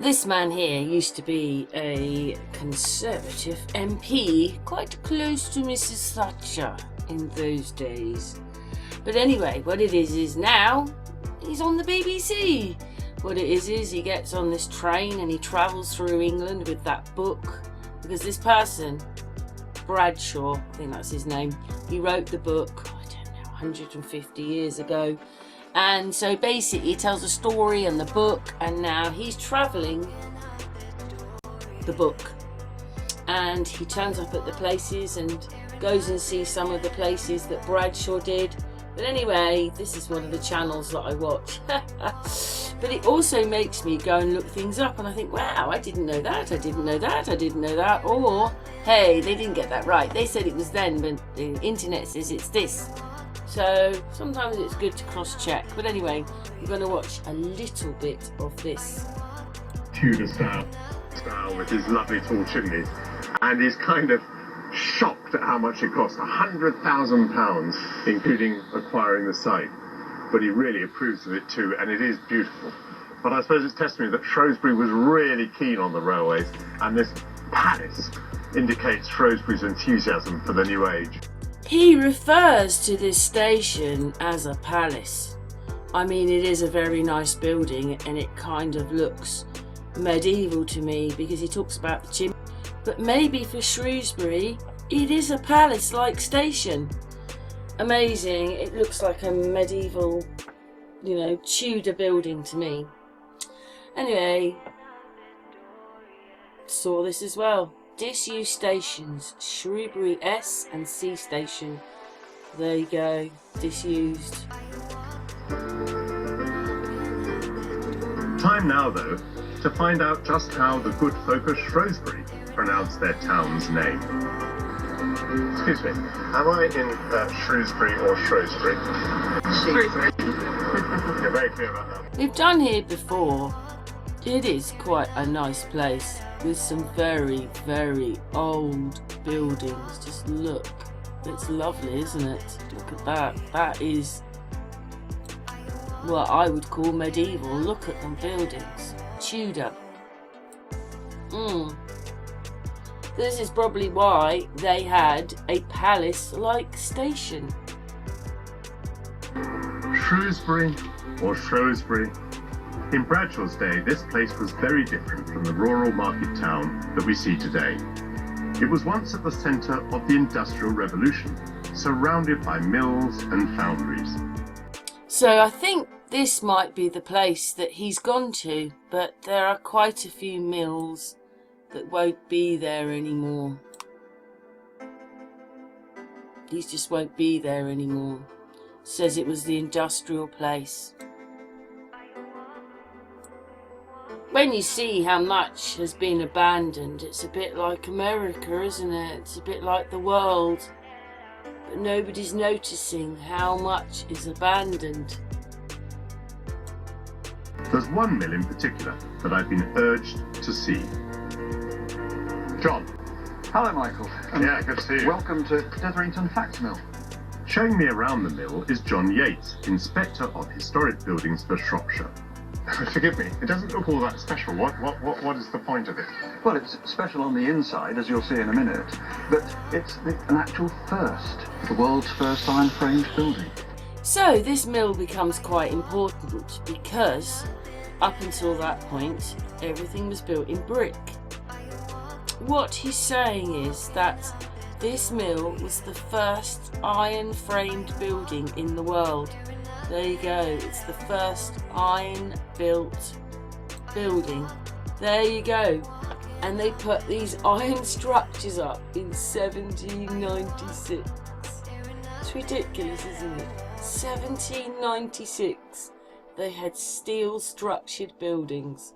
This man here used to be a Conservative MP, quite close to Mrs. Thatcher in those days. But anyway, what it is now he's on the BBC. What it is he gets on this train and he travels through England with that book, because this person, Bradshaw, I think that's his name, he wrote the book, I don't know, 150 years ago. And so basically he tells a story in the book, and now he's travelling the book. And he turns up at the places and goes and sees some of the places that Bradshaw did. But anyway, this is one of the channels that I watch. But it also makes me go and look things up, and I think, wow, I didn't know that, I didn't know that, I didn't know that. Or, hey, they didn't get that right. They said it was then, but the internet says it's this. So sometimes it's good to cross-check. But anyway, we're going to watch a little bit of this. Tudor style with his lovely tall chimneys. And he's kind of shocked at how much it cost, £100,000, including acquiring the site. But he really approves of it too, and it is beautiful. But I suppose it's testimony that Shrewsbury was really keen on the railways, and this palace indicates Shrewsbury's enthusiasm for the new age. He refers to this station as a palace. I mean, it is a very nice building, and it kind of looks medieval to me because he talks about the chimney. But maybe for Shrewsbury, it is a palace-like station. Amazing. It looks like a medieval, you know, Tudor building to me. Anyway, saw this as well. Disused stations, Shrewsbury S and C station. There you go, disused. Time now, though, to find out just how the good folk of Shrewsbury pronounce their town's name. Excuse me, am I in Shrewsbury or Shrewsbury? Shrewsbury. You're very clear about that. We've done here before. It is quite a nice place with some very, very old buildings. Just look, it's lovely, isn't it? Look at that. That is what I would call medieval. Look at them buildings. Tudor. This is probably why they had a palace-like station. Shrewsbury or Shrewsbury. In Bradshaw's day, this place was very different from the rural market town that we see today. It was once at the centre of the Industrial Revolution, surrounded by mills and foundries. So I think this might be the place that he's gone to, but there are quite a few mills that won't be there anymore. These just won't be there anymore. Says it was the industrial place. When you see how much has been abandoned, it's a bit like America, isn't it? It's a bit like the world. But nobody's noticing how much is abandoned. There's one mill in particular that I've been urged to see. John. Hello, Michael. Yeah, good to see you. Welcome to Detherington Fact Mill. Showing me around the mill is John Yates, Inspector of Historic Buildings for Shropshire. Forgive me, it doesn't look all that special. What is the point of it? Well, it's special on the inside, as you'll see in a minute, but it's an actual first, the world's first iron-framed building. So this mill becomes quite important because up until that point, everything was built in brick. What he's saying is that this mill was the first iron-framed building in the world. There you go, it's the first iron-built building. There you go. And they put these iron structures up in 1796. It's ridiculous, isn't it? 1796. They had steel-structured buildings.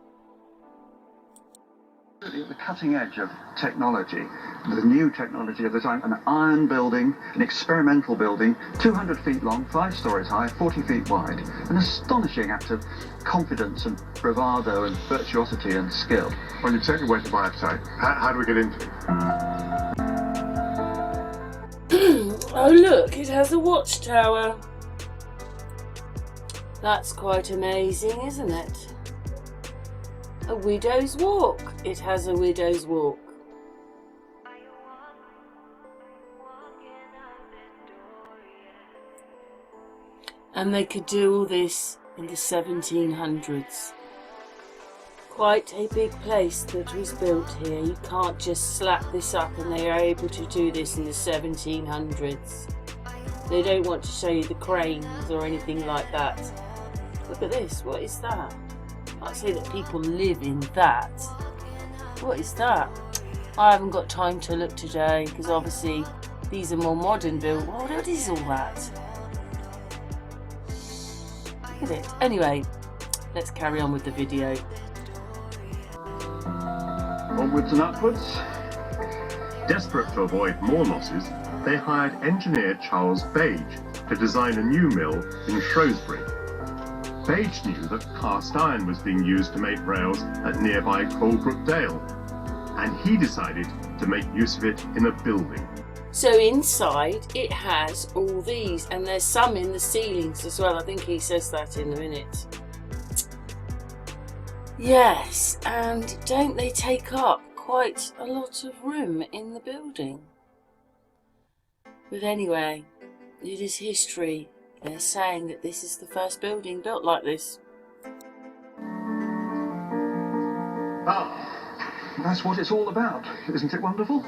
The cutting edge of technology, the new technology of the time, an iron building, an experimental building, 200 feet long, 5 stories high, 40 feet wide, an astonishing act of confidence and bravado and virtuosity and skill. Well, you've certainly whet my appetite. How do we get into it? Oh look, it has a watchtower. That's quite amazing, isn't it? a widow's walk. It has a widow's walk. And they could do all this in the 1700s. Quite a big place that was built here. You can't just slap this up, and they are able to do this in the 1700s. They don't want to show you the cranes or anything like that. Look at this, what is that? I can't say that people live in that. What is that? I haven't got time to look today because obviously these are more modern built. What is all that? Look at it. Anyway, let's carry on with the video. Onwards and upwards. Desperate to avoid more losses, they hired engineer Charles Bage to design a new mill in Shrewsbury. Bage knew that cast iron was being used to make rails at nearby Colebrook Dale, and he decided to make use of it in a building. So inside it has all these, and there's some in the ceilings as well. I think he says that in a minute. Yes, and don't they take up quite a lot of room in the building? But anyway, it is history. They're saying that this is the first building built like this. Ah, that's what it's all about. Isn't it wonderful?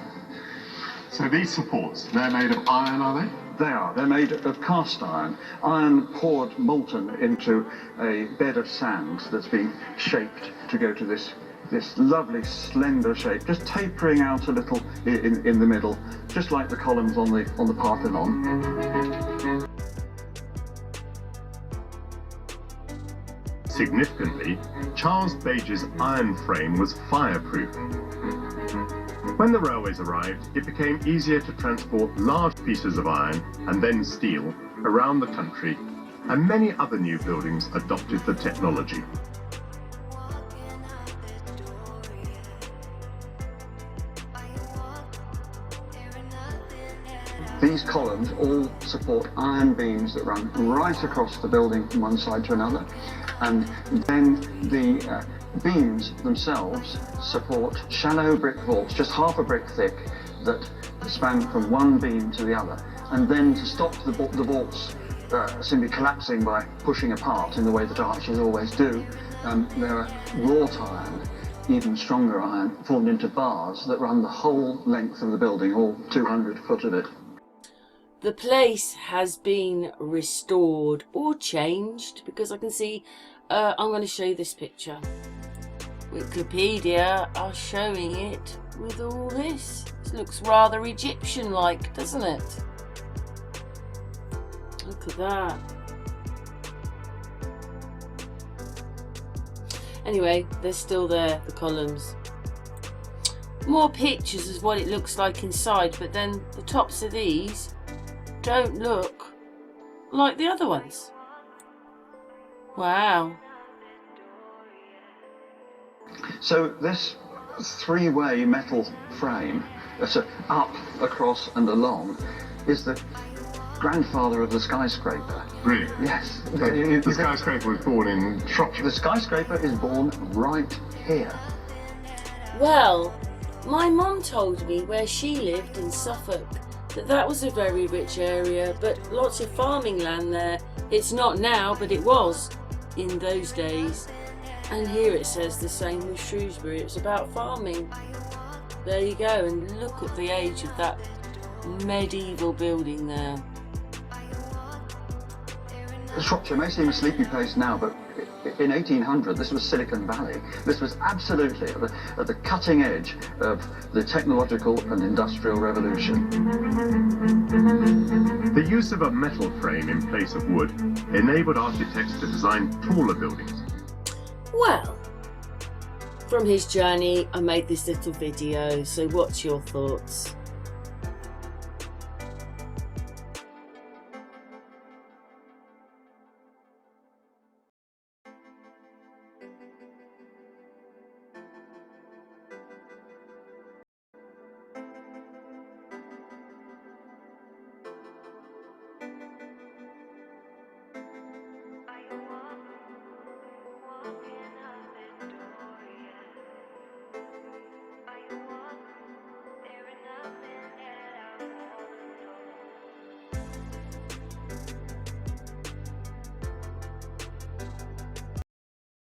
So these supports, they're made of iron, are they? They are. They're made of cast iron. Iron poured molten into a bed of sand that's been shaped to go to this lovely slender shape, just tapering out a little in the middle, just like the columns on the Parthenon. Significantly, Charles Bage's iron frame was fireproof. When the railways arrived, it became easier to transport large pieces of iron and then steel around the country, and many other new buildings adopted the technology. These columns all support iron beams that run right across the building from one side to another, and then the beams themselves support shallow brick vaults, just half a brick thick, that span from one beam to the other. And then to stop the vaults simply collapsing by pushing apart in the way that arches always do, there are wrought iron, even stronger iron, formed into bars that run the whole length of the building, all 200 foot of it. The place has been restored or changed, because I can see, I'm going to show you this picture. Wikipedia are showing it with all this. It looks rather Egyptian-like, doesn't it? Look at that. Anyway, they're still there, the columns. More pictures of what it looks like inside, but then the tops of these don't look like the other ones. Wow. So this three-way metal frame, so up, across and along, is the grandfather of the skyscraper. Really? Yes. The skyscraper was born in Shropshire. The skyscraper is born right here. Well, my mum told me where she lived in Suffolk that was a very rich area, but lots of farming land there. It's not now, but it was in those days. And here it says the same with Shrewsbury. It's about farming. There you go, and look at the age of that medieval building there. Shropshire may seem a sleepy place now, but in 1800 this was Silicon Valley. This was absolutely at the cutting edge of the technological and industrial revolution. The use of a metal frame in place of wood enabled architects to design taller buildings. Well, from his journey I made this little video, so what's your thoughts?